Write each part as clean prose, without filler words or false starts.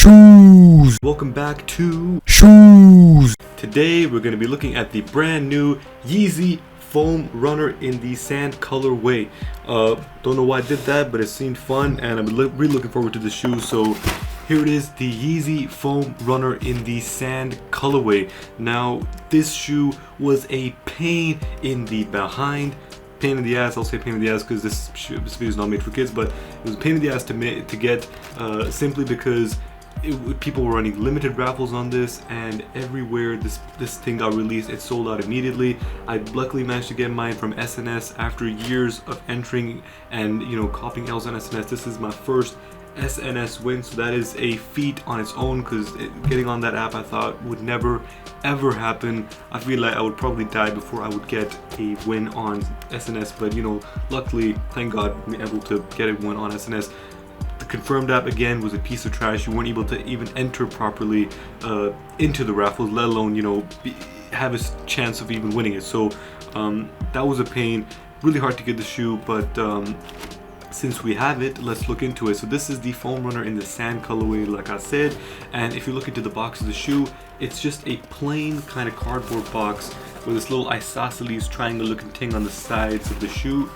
Shoes. Welcome back to Shoes. Today we're going to be looking at the brand new Yeezy foam runner in the sand colorway. Don't know why I did that, but it seemed fun and I'm really looking forward to the shoe. So here it is, the Yeezy foam runner in the sand colorway. Now this shoe was a pain in the behind. Pain in the ass. I'll say pain in the ass because this video is not made for kids, but it was a pain in the ass to get simply because people were running limited raffles on this, and everywhere this thing got released, it sold out immediately. I luckily managed to get mine from SNS after years of entering and copying L's on SNS. This is my first SNS win, so that is a feat on its own, because getting on that app I thought would never ever happen. I feel like I would probably die before I would get a win on SNS, but luckily, thank God, we were able to get a win on SNS. The confirmed app again was a piece of trash. You weren't able to even enter properly into the raffles, let alone have a chance of even winning it. So that was a pain. Really hard to get the shoe, but since we have it, let's look into it. So this is the foam runner in the sand colorway, like I said, and if you look into the box of the shoe, it's just a plain kind of cardboard box with this little isosceles triangle looking thing on the sides of the shoe,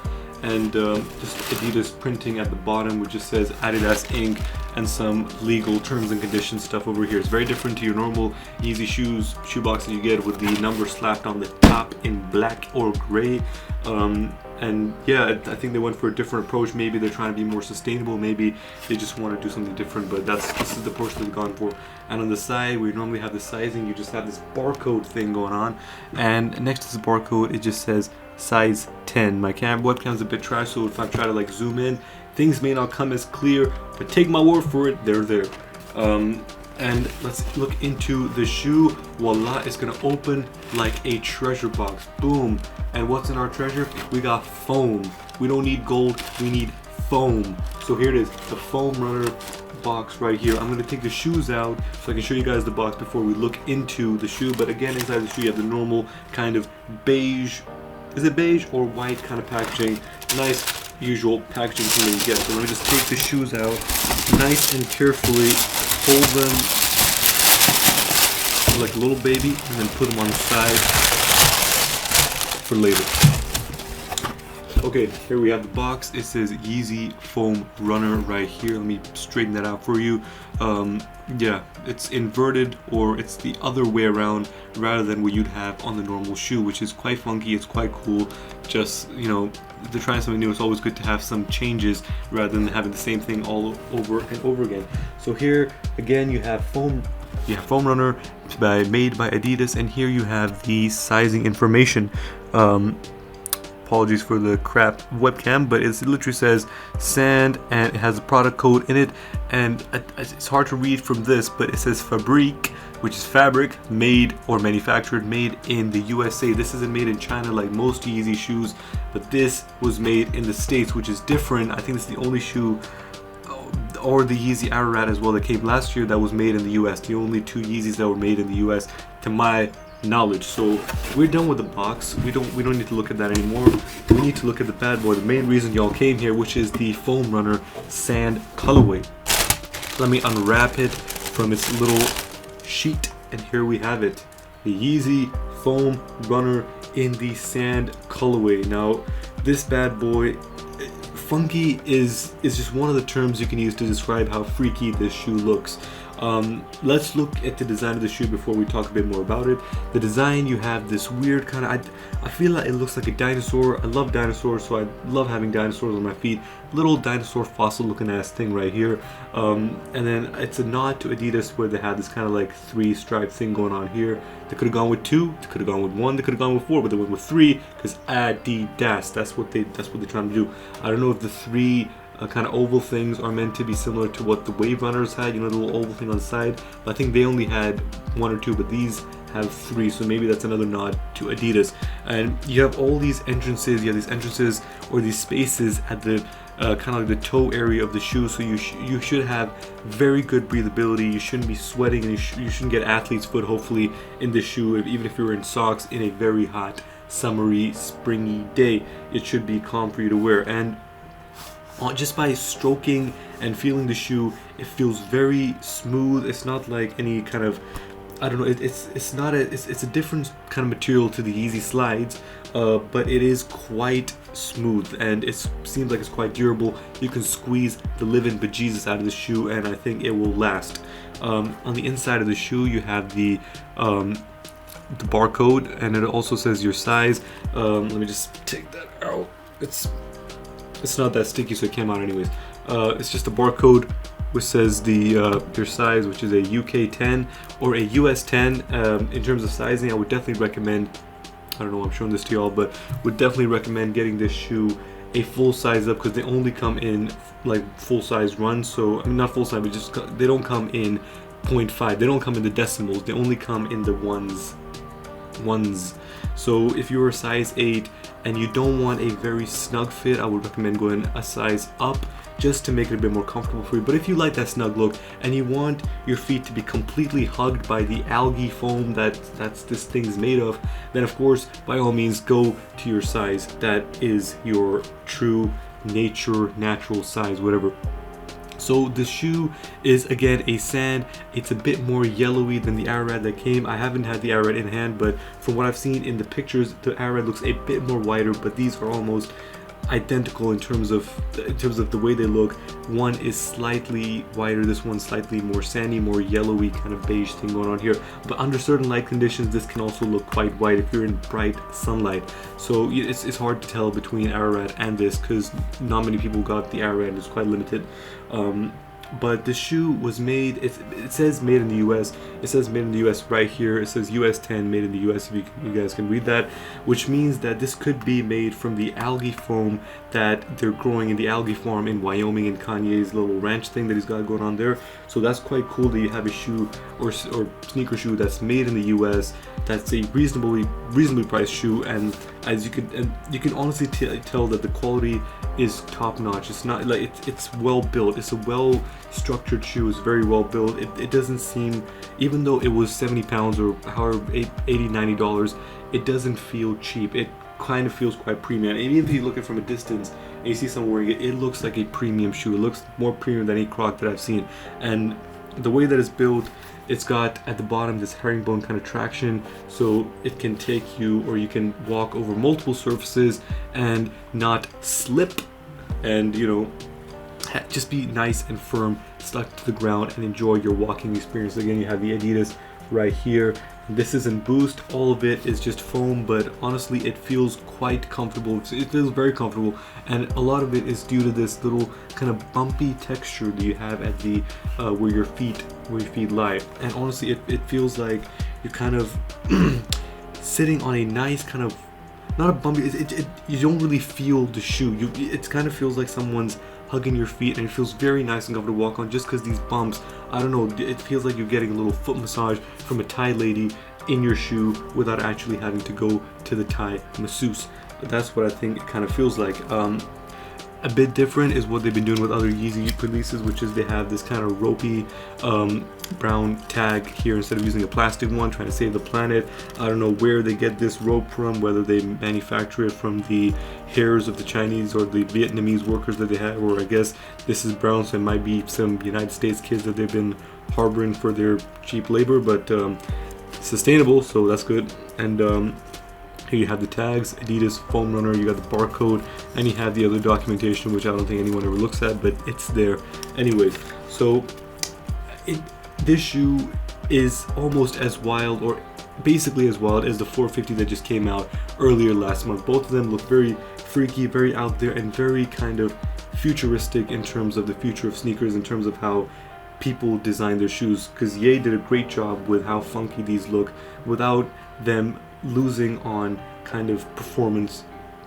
and just Adidas printing at the bottom, which just says Adidas Inc. and some legal terms and conditions stuff over here. It's very different to your normal Yeezy shoe box that you get with the number slapped on the top in black or gray. And yeah, I think they went for a different approach. Maybe they're trying to be more sustainable. Maybe they just want to do something different. But this is the approach they've gone for. And on the side, where you normally have the sizing, you just have this barcode thing going on. And next to the barcode, it just says size 10. My webcam's a bit trash, so if I try to zoom in, things may not come as clear. But take my word for it, they're there. And let's look into the shoe. Voila, it's gonna open like a treasure box. Boom. And what's in our treasure? We got foam. We don't need gold, we need foam. So here it is, the foam runner box right here. I'm gonna take the shoes out so I can show you guys the box before we look into the shoe. But again, inside the shoe you have the normal kind of beige, is it beige or white kind of packaging? Nice usual packaging thing that you get. So let me just take the shoes out nice and carefully, hold them like a little baby, and then put them on the side for later. Okay, here we have the box. It says Yeezy foam runner right here. Let me straighten that out for you. Yeah, it's inverted, or it's the other way around rather than what you'd have on the normal shoe, which is quite funky. It's quite cool. Just they're trying something new. It's always good to have some changes rather than having the same thing all over and over again. So here again you have foam runner made by Adidas, and here you have the sizing information. Apologies for the crap webcam, but it literally says sand, and it has a product code in it, and it's hard to read from this, but it says fabrique, which is fabric, made or manufactured, made in the USA. This isn't made in China like most Yeezy shoes, but this was made in the States, which is different. I think it's the only shoe, or the Yeezy Ararat as well, that came last year, that was made in the US. The only two Yeezys that were made in the US to my knowledge. So we're done with the box. We don't need to look at that anymore. We need to look at the bad boy, the main reason y'all came here, which is the foam runner sand colorway. Let me unwrap it from its little sheet, and here we have it, the Yeezy foam runner in the sand colorway. Now this bad boy, funky is just one of the terms you can use to describe how freaky this shoe looks. Let's look at the design of the shoe before we talk a bit more about it. The design, you have this weird kind of, I feel like it looks like a dinosaur. I love dinosaurs, so I love having dinosaurs on my feet. Little dinosaur fossil looking ass thing right here. And then it's a nod to Adidas, where they had this kind of three stripe thing going on here. They could have gone with two, they could have gone with one, they could have gone with four, but they went with three because Adidas. That's what they're trying to do. I don't know if the three kind of oval things are meant to be similar to what the Wave Runners had, the little oval thing on the side, but I think they only had one or two, but these have three, so maybe that's another nod to Adidas. And you have all these entrances, or these spaces at the kind of the toe area of the shoe, so you should have very good breathability. You shouldn't be sweating, and you shouldn't get athlete's foot hopefully in the shoe, even if you're in socks in a very hot summery springy day. It should be calm for you to wear. And just by stroking and feeling the shoe, it feels very smooth. It's not like any kind of, I don't know, it's not a, it's a different kind of material to the Yeezy slides, but it is quite smooth and it seems like it's quite durable. You can squeeze the living bejesus out of the shoe and I think it will last. On the inside of the shoe you have the barcode, and it also says your size. Let me just take that out. It's not that sticky, so it came out anyways. It's just a barcode which says the your size, which is a UK 10 or a US 10. In terms of sizing, I would definitely recommend, I don't know why I'm showing this to y'all, but would definitely recommend getting this shoe a full size up, because they only come in like full size runs. So I mean, not full size, but just they don't come in 0.5. They don't come in the decimals. They only come in the ones. So if you're a size 8 and you don't want a very snug fit, I would recommend going a size up just to make it a bit more comfortable for you. But if you like that snug look and you want your feet to be completely hugged by the algae foam that's this thing's made of, then of course by all means go to your size that is your true natural size, whatever. So the shoe is again a sand. It's a bit more yellowy than the Arad that came. I haven't had the Arad in hand, but from what I've seen in the pictures, the Arad looks a bit more whiter, but these are almost identical in terms of the way they look. One is slightly whiter, this one's slightly more sandy, more yellowy kind of beige thing going on here. But under certain light conditions, this can also look quite white if you're in bright sunlight. So it's hard to tell between Arad and this, because not many people got the Arad. It's quite limited. But the shoe was made, it says made in the US. It says made in the US right here. It says US 10 made in the US, if you guys can read that, which means that this could be made from the algae foam that they're growing in the algae farm in Wyoming, in Kanye's little ranch thing that he's got going on there. So that's quite cool that you have a shoe or sneaker shoe that's made in the US, that's a reasonably priced shoe, and as you can honestly tell that the quality is top notch. It's not like it's well built. It's a well structured shoe. It's very well built. It doesn't seem, even though it was 70 pounds or however $80-$90, it doesn't feel cheap. It kind of feels quite premium. And even if you look at it from a distance and you see someone wearing it, it looks like a premium shoe. It looks more premium than any Croc that I've seen. And the way that it's built, it's got at the bottom this herringbone kind of traction, so it can take you, or you can walk over multiple surfaces and not slip, and just be nice and firm, stuck to the ground, and enjoy your walking experience. Again, you have the Adidas right here. This isn't Boost, all of it is just foam, but honestly it feels quite comfortable. It feels very comfortable, and a lot of it is due to this little kind of bumpy texture that you have at the where your feet lie. And honestly it feels like you're kind of sitting on a nice kind of, not a bumpy, you don't really feel the shoe. It kind of feels like someone's hugging your feet, and it feels very nice and comfortable to walk on, just because these bumps, I don't know, it feels like you're getting a little foot massage from a Thai lady in your shoe without actually having to go to the Thai masseuse. That's what I think it kind of feels like. A bit different is what they've been doing with other Yeezy releases, which is they have this kind of ropey brown tag here instead of using a plastic one, trying to save the planet. I don't know where they get this rope from, whether they manufacture it from the hairs of the Chinese or the Vietnamese workers that they have, or I guess this is brown, so it might be some United States kids that they've been harboring for their cheap labor, but sustainable, so that's good. And here you have the tags, Adidas Foam Runner, you got the barcode, and you have the other documentation, which I don't think anyone ever looks at, but it's there anyways. So this shoe is almost as wild, or basically as wild, as the 450 that just came out earlier last month. Both of them look very freaky, very out there, and very kind of futuristic in terms of the future of sneakers, in terms of how people design their shoes, because Ye did a great job with how funky these look without them losing on kind of performance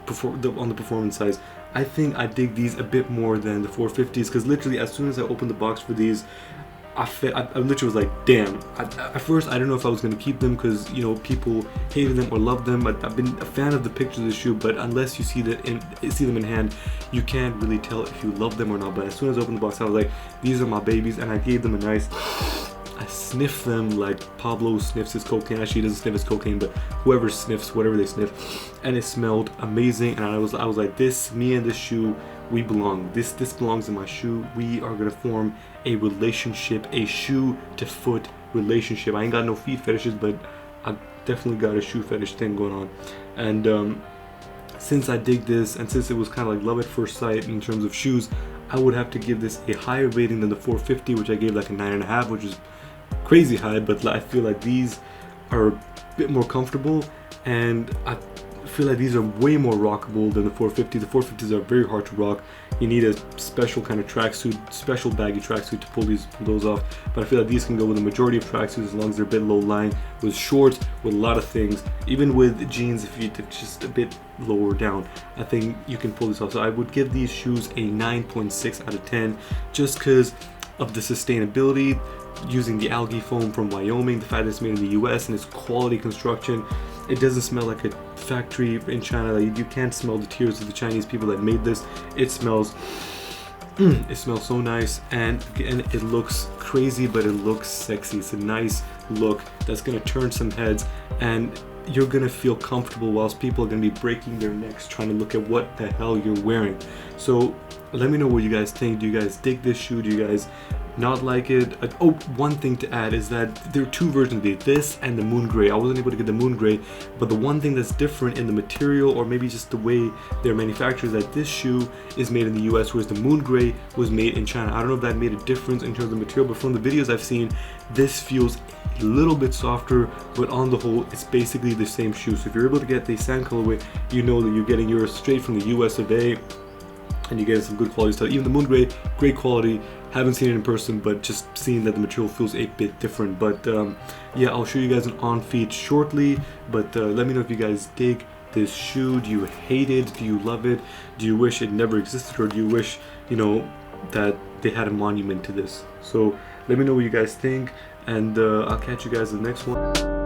on the performance size. I think I dig these a bit more than the 450s, because literally as soon as I opened the box for these, I literally was like, damn. At first I didn't know if I was going to keep them, because people hated them or loved them. I've been a fan of the pictures of the shoe, but unless you see them in hand, you can't really tell if you love them or not. But as soon as I opened the box, I was like, these are my babies, and I gave them a nice, I sniffed them like Pablo sniffs his cocaine. Actually, he doesn't sniff his cocaine, but whoever sniffs whatever they sniff, and it smelled amazing. And I was like, me and this shoe we belong. This belongs in my shoe. We are gonna form a relationship, a shoe to foot relationship. I ain't got no feet fetishes, but I definitely got a shoe fetish thing going on. And since I dig this, and since it was kind of like love at first sight in terms of shoes, I would have to give this a higher rating than the 450, which I gave like a 9.5, which is crazy high. But I feel like these are a bit more comfortable, and I feel like these are way more rockable than the 450. The 450s are very hard to rock. You need a special kind of tracksuit, special baggy tracksuit to pull those off. But I feel like these can go with the majority of tracksuits as long as they're a bit low lying, with shorts, with a lot of things. Even with jeans, if you're just a bit lower down, I think you can pull this off. So I would give these shoes a 9.6 out of 10, just because of the sustainability, using the algae foam from Wyoming, the fact that it's made in the US, and its quality construction. It doesn't smell like a factory in China. Like, you can't smell the tears of the Chinese people that made this. It smells so nice, and it looks crazy, but it looks sexy. It's a nice look that's gonna turn some heads, and you're gonna feel comfortable whilst people are gonna be breaking their necks trying to look at what the hell you're wearing. So let me know what you guys think. Do you guys dig this shoe? Do you guys not like it? Oh, one thing to add is that there are two versions of it, this and the moon gray. I wasn't able to get the moon gray, but the one thing that's different in the material, or maybe just the way they're manufactured, is that this shoe is made in the US, whereas the moon gray was made in China. I don't know if that made a difference in terms of material, but from the videos I've seen, this feels a little bit softer, but on the whole, it's basically the same shoe. So if you're able to get the sand colorway, you know that you're getting yours straight from the US of A, and you're getting some good quality stuff. Even the moon gray, great quality. Haven't seen it in person, but just seeing that the material feels a bit different. But yeah, I'll show you guys an on feed shortly. But let me know if you guys dig this shoe. Do you hate it? Do you love it? Do you wish it never existed, or do you wish, you know, that they had a monument to this? So let me know what you guys think, and I'll catch you guys in the next one.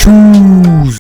Shoes.